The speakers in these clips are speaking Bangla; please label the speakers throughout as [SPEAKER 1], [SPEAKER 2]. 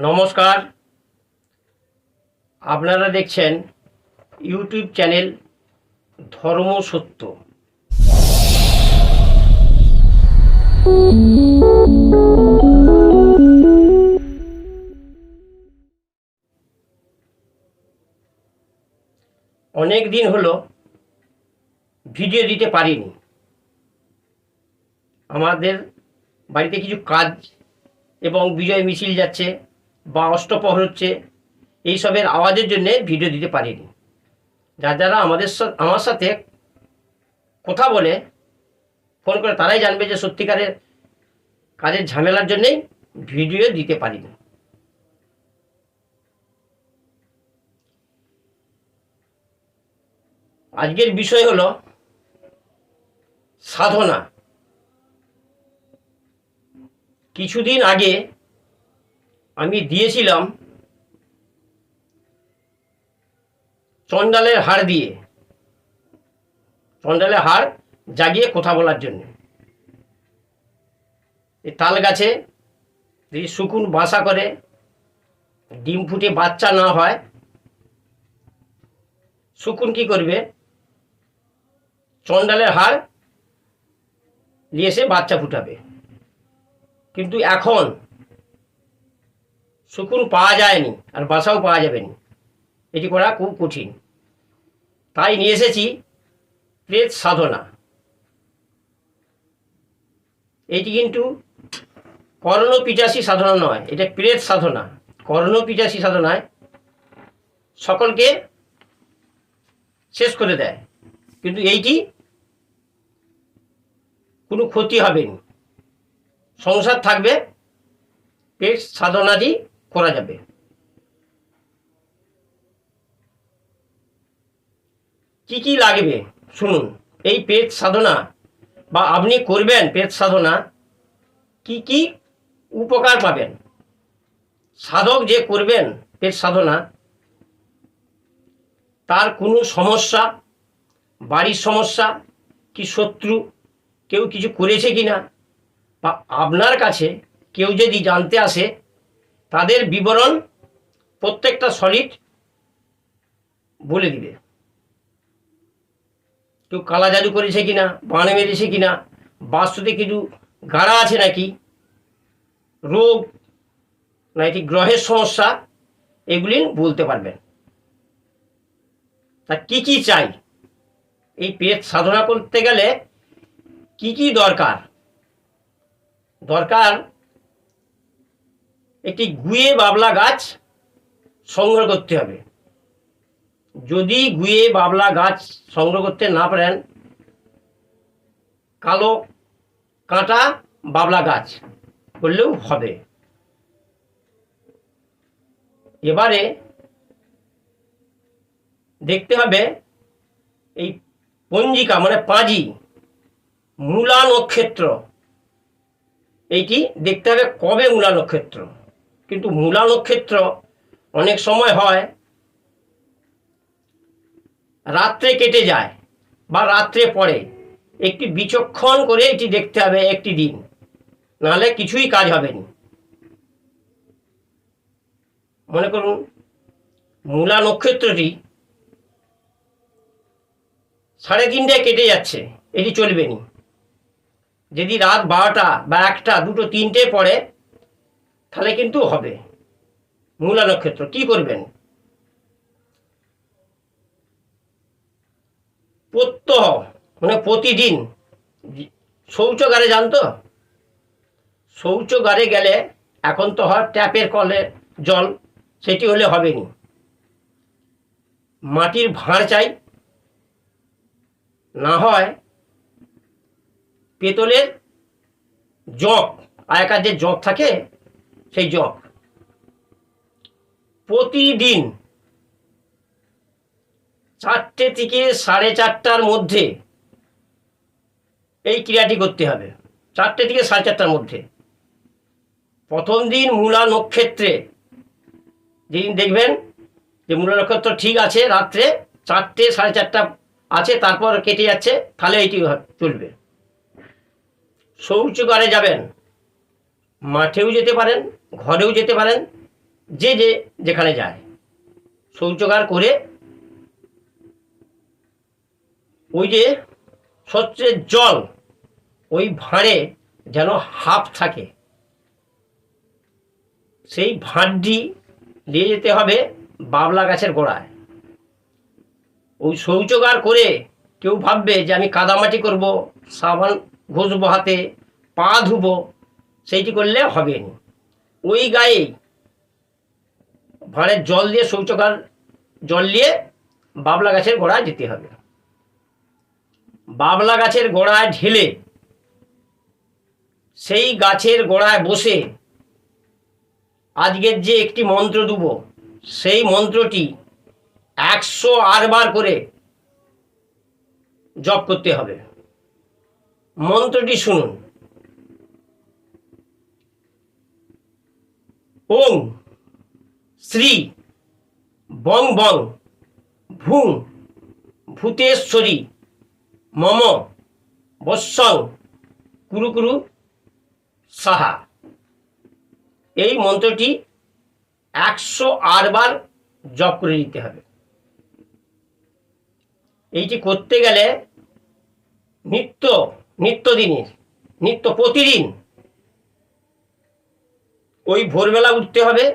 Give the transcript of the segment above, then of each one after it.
[SPEAKER 1] নমস্কার, আপনারা দেখছেন ইউটিউব চ্যানেল ধর্ম সত্য। অনেক দিন হলো ভিডিও দিতে পারিনি। আমাদের বাড়িতে কিছু কাজ এবং বিজয় মিছিল যাচ্ছে বা অষ্টপ্রহর হচ্ছে, এইসবের আওয়াজের জন্যে ভিডিও দিতে পারিনি। যারা আমার সাথে কথা বলে ফোন করে তারাই জানবে যে সত্যিকারের কাজের ঝামেলার জন্যেই ভিডিও দিতে পারিনি। আজকের বিষয় হলো সাধনা। কিছুদিন আগে আমি দিয়েছিলাম চণ্ডালের হাড় দিয়ে, চণ্ডালের হাড় জাগিয়ে কথা বলার জন্য। এই তাল গাছে যদি শকুন বাসা করে, ডিম ফুটে বাচ্চা না হয়, শকুন কি করবে? চণ্ডালের হাড় নিয়ে এসে বাচ্চা ফুটাবে। কিন্তু এখন শকুন পাওয়া যায়নি, আর বাসাও পাওয়া যাবে না। এটি করা খুব কঠিন। তাই নিয়ে এসেছি প্রেত সাধনা। এটি কিন্তু কর্ণপিচাসী সাধনা নয়, এটা প্রেত সাধনা। কর্ণপিচাসী সাধনায় সকলকে শেষ করে দেয়, কিন্তু এইটি কোনো ক্ষতি হবে না, সংসার থাকবে, পেট সাধনাটি করা যাবে। কি কি লাগবে শুনুন। এই পেট সাধনা বা আপনি করবেন পেট সাধনা, কি কি উপকার পাবেন। সাধক যে করবেন পেট সাধনা, তার কোনো সমস্যা, বাড়ির সমস্যা, কি শত্রু কেউ কিছু করেছে কিনা, বা আপনার কাছে কেউ যদি জানতে আসে, তাদের বিবরণ প্রত্যেকটা সলিড বলে দিবে। কেউ কালা জাদু করেছে কিনা, বান মেরেছে কিনা, বাস্তুতে কিছু গাড়া আছে নাকি, রোগ নাকি গ্রহের সমস্যা, এগুলি বলতে পারবেন। তা কি কি চাই এই পেট সাধনা করতে গেলে? কি কি দরকার? একটি গুয়ে বাবলা গাছ সংগ্রহ করতে হবে। যদি গুয়ে বাবলা গাছ সংগ্রহ করতে না পারেন, কালো কাঁটা বাবলা গাছ করলেও হবে। এবারে দেখতে হবে এই পঞ্জিকা মানে পাঁজি, মূলা নক্ষত্র, এইটি দেখতে হবে কবে মূলা নক্ষত্র। কিন্তু মূলা নক্ষত্র অনেক সময় হয় রাত্রে কেটে যায় বা রাত্রে পড়ে। একটি বিচক্ষণ করে এটি দেখতে হবে একটি দিন, নাহলে কিছুই কাজ হবে না। মনে করুন মূলা নক্ষত্রটি 3:30টায় কেটে যাচ্ছে, এটি চলবে না। যদি রাত 12টা বা 1টা 2টো 3টে পড়ে, তাহলে কিন্তু হবে। মূলা নক্ষত্র কি করবেন? প্রত্যহ মানে প্রতিদিন শৌচাগারে যান তো? শৌচাগারে গেলে এখন তো হয় ট্যাপের কলে জল, সেটি হলে হবে না। মাটির ভাঁড় চাই, না হয় পেতলের জগ, আগেকার যে জগ থাকে সেই জগ। প্রতিদিন 4টে থেকে 4:30টার মধ্যে এই ক্রিয়াটি করতে হবে। 4টে থেকে 4:30টার মধ্যে। প্রথম দিন মূলা নক্ষত্রে, যেদিন দেখবেন যে মূলা নক্ষত্র ঠিক আছে, রাত্রে 4টে 4:30টা আছে, তারপর কেটে যাচ্ছে, তাহলে এইটি চলবে। শৌচাগারে যাবেন, মাঠেও যেতে পারেন, ঘরেও যেতে পারেন, যে যেখানে যায় শৌচাগার করে ওই যে স্বচ্ছের জল ওই ভাঁড়ে যেন হাফ থাকে, সেই ভাঁড়টি নিয়ে যেতে হবে বাবলা গাছের গোড়ায়। ওই শৌচাগার করে কেউ ভাববে যে আমি কাদামাটি করব, সাবান ঘষবো, হাতে পা ধুবো, সেইটি করলে হবে না। ওই গায়ে ভাঁড়ের জল দিয়ে শৌচাগার জল নিয়ে বাবলা গাছের গোড়ায় যেতে হবে। বাবলা গাছের গোড়ায় ঢেলে সেই গাছের গোড়ায় বসে আজকের যে একটি মন্ত্র দেব, সেই মন্ত্রটি 108 বার করে জপ করতে হবে। মন্ত্রটি শুনুন। ওং শ্রী বং বং ভুং ভূতেশ্বরী মম বৎসং কুরু কুরু সাহা। এই মন্ত্রটি 108 বার জপ করে নিতে হবে। এইটি করতে গেলে প্রতিদিন ওই ভোরবেলা উঠতে হবে,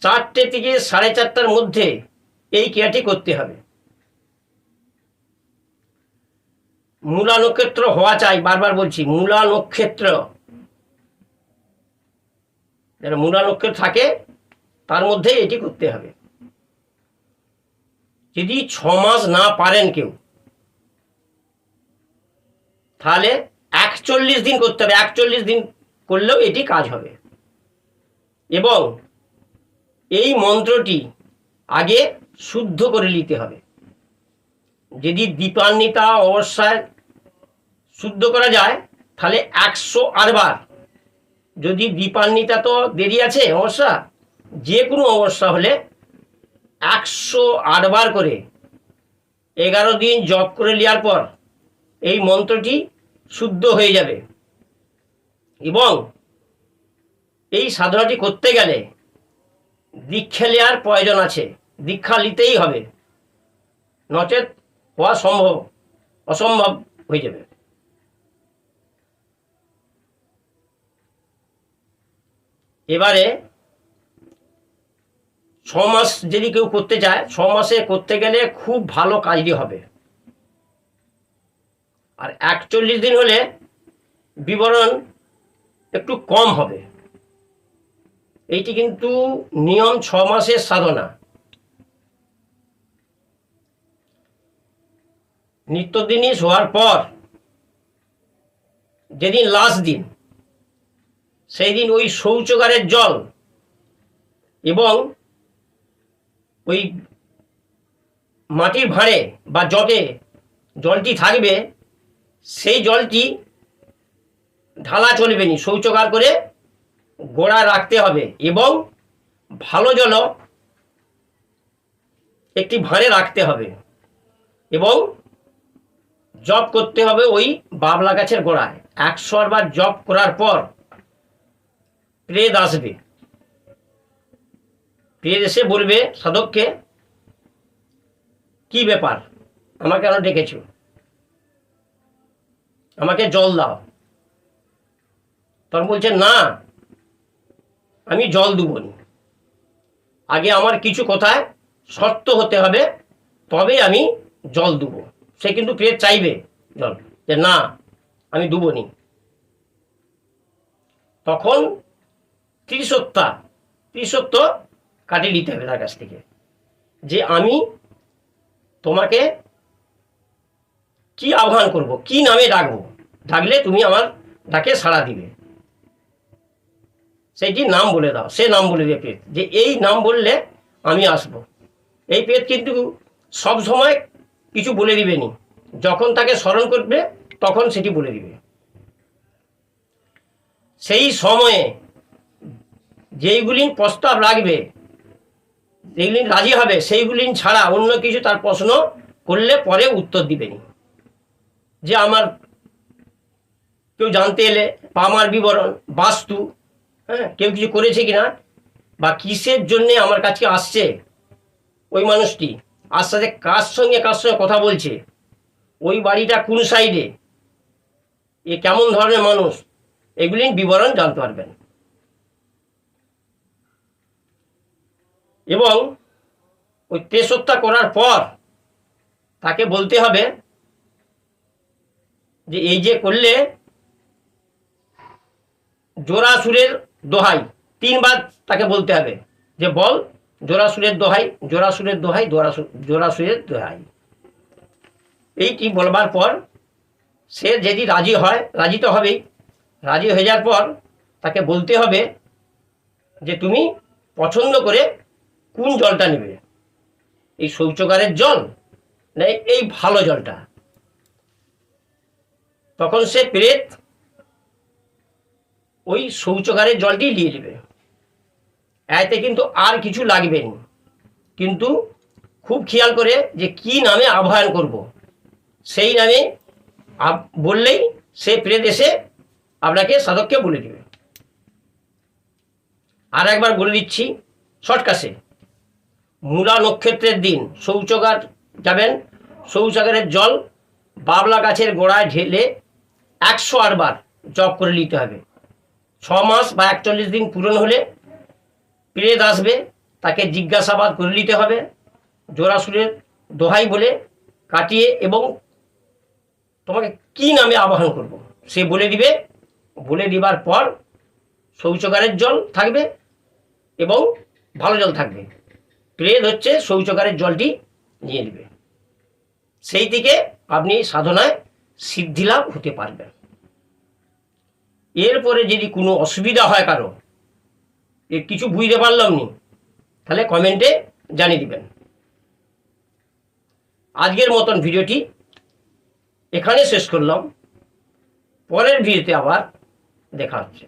[SPEAKER 1] 4টে থেকে 4:30টার মধ্যে এই ক্রিয়াটি করতে হবে। মূলা নক্ষত্র হওয়া চাই, বারবার বলছি, মূলা নক্ষত্র, যারা মূলা নক্ষত্র থাকে তার মধ্যে এটি করতে হবে। যদি 6 মাস না পারেন কেউ, তাহলে 41 দিন করতে হবে। 41 দিন করলেও এটি কাজ হবে। এবং এই মন্ত্রটি আগে শুদ্ধ করে নিতে হবে। যদি দীপান্বিতা অবস্থায় শুদ্ধ করা যায় তাহলে 108 বার। যদি দীপান্বিতা তো দেরি আছে অবস্থা, যে কোনো অবস্থা হলে 108 বার করে 11 দিন জপ করে নেওয়ার পর এই মন্ত্রটি শুদ্ধ হয়ে যাবে। এবং এই সাধনাটি করতে গেলে দীক্ষা নেওয়ার প্রয়োজন আছে, দীক্ষা নিতেই হবে, নচেত হওয়া অসম্ভব হয়ে যাবে। এবারে 6 মাস যদি কেউ করতে চায়, 6 মাসে করতে গেলে খুব ভালো কাজটি হবে। আর 41 দিন হলে বিবরণ একটু কম হবে। এইটি কিন্তু নিয়ম 6 মাসের সাধনা। নিত্যদিনই হওয়ার পর যেদিন লাস্ট দিন, সেই দিন ওই শৌচাগারের জল এবং ওই মাটির ভাঁড়ে বা জগে জলটি থাকবে, সেই জলটি ঢালা চলবে না, শৌচাগার করে গোড়ায় রাখতে হবে। এবং ভালো জল একটি ভাঁড়ে রাখতে হবে এবং জপ করতে হবে ওই বাবলা গাছের গোড়ায়। 108 বার জপ করার পর প্রেত আসবে। প্রেত এসে বলবে সাধককে, কি ব্যাপার, আমাকে কেন ডেকেছো, আমাকে জল দাও। তখন বলছে, না আমি জল দেবো না, আগে আমার কিছু কথায় শর্ত হতে হবে, তবে আমি জল দেবো। সে কিন্তু প্রেত চাইবে জল, যে না আমি দেবো নি। তখন 30 কাটিয়ে নিতে হবে তার কাছ থেকে, যে আমি তোমাকে কি আহ্বান করব, কি নামে ডাকবো, ডাকলে তুমি আমার ডাকে সাড়া দিবে, সেইটি নাম বলে দাও। সে নাম বলে দেবে প্রেত, যে এই নাম বললে আমি আসব। এই প্রেত কিন্তু সব সময় কিছু বলে দিবে নি, যখন তাকে স্মরণ করবে তখন সেটি বলে দিবে। সেই সময়ে যেইগুলি প্রস্তাব রাখবে, যেগুলি রাজি হবে, সেইগুলি ছাড়া অন্য কিছু তার প্রশ্ন করলে পরে উত্তর দিবেনি। যে আমার কেউ জানতে এলে বা আমার বিবরণ, বাস্তু, হ্যাঁ কেউ কিছু করেছে কিনা, বা কিসের জন্যে আমার কাছে আসছে ওই মানুষটি, আর সাথে কার সঙ্গে কথা বলছে, ওই বাড়িটা কোন সাইডে, এ কেমন ধরনের মানুষ, এগুলির বিবরণ জানতে পারবেন। এবং ওই তেজ হত্যা করার পর তাকে বলতে হবে যে এই যে করলে জোড়াসুরের দোহাই 3 বার তাকে বলতে হবে যে বল জোড়াসুরের দোহাই, জোড়াসুরের দোহাই, জোড়াসুরের দোহাই। এইটি বলবার পর সে যদি রাজি হয়, রাজি তো হবেই, রাজি হয়ে যাওয়ার পর তাকে বলতে হবে যে তুমি পছন্দ করে কোন জলটা নেবে, এই শৌচাগারের জল না এই ভালো জলটা। তখন সে প্রেত ওই শৌচাগারের জলটি নিয়ে নেবে। এতে কিন্তু আর কিছু লাগবে না, কিন্তু খুব খেয়াল করে যে কি নামে আহ্বান করব, সেই নামে বললেই সে প্রেত এসে আপনাকে সাধককে বলে দেবে। আর একবার বলে দিচ্ছি শর্টকাটে, মূলা নক্ষত্রের দিন শৌচাগার যাবেন, শৌচাগারের জল বাবলা গাছের গোড়ায় ঢেলে 108 বার জপ করে নিতে হবে। 6 মাস বা 41 দিন পূরণ হলে প্রেত আসবে, তাকে জিজ্ঞাসাবাদ করে নিতে হবে, জোড়াসুরের দোহাই বলে কাটিয়ে, এবং তোমাকে কি নামে আবাহন করব সে বলে দিবে। বলে দিবার পর শৌচাগারের জল থাকবে এবং ভালো জল থাকবে, প্রেত হচ্ছে শৌচাগারের জলটি নিয়ে নেবে। সেই থেকে আপনি সাধনায় সিদ্ধিলাভ হতে পারবেন। এরপরে যদি কোনো অসুবিধা হয় কারো, কিছু বুঝতে পারলাম নি, তাহলে কমেন্টে জানিয়ে দিবেন। আজকের মতন ভিডিওটি এখানে শেষ করলাম, পরের ভিডিওতে আবার দেখা হচ্ছে।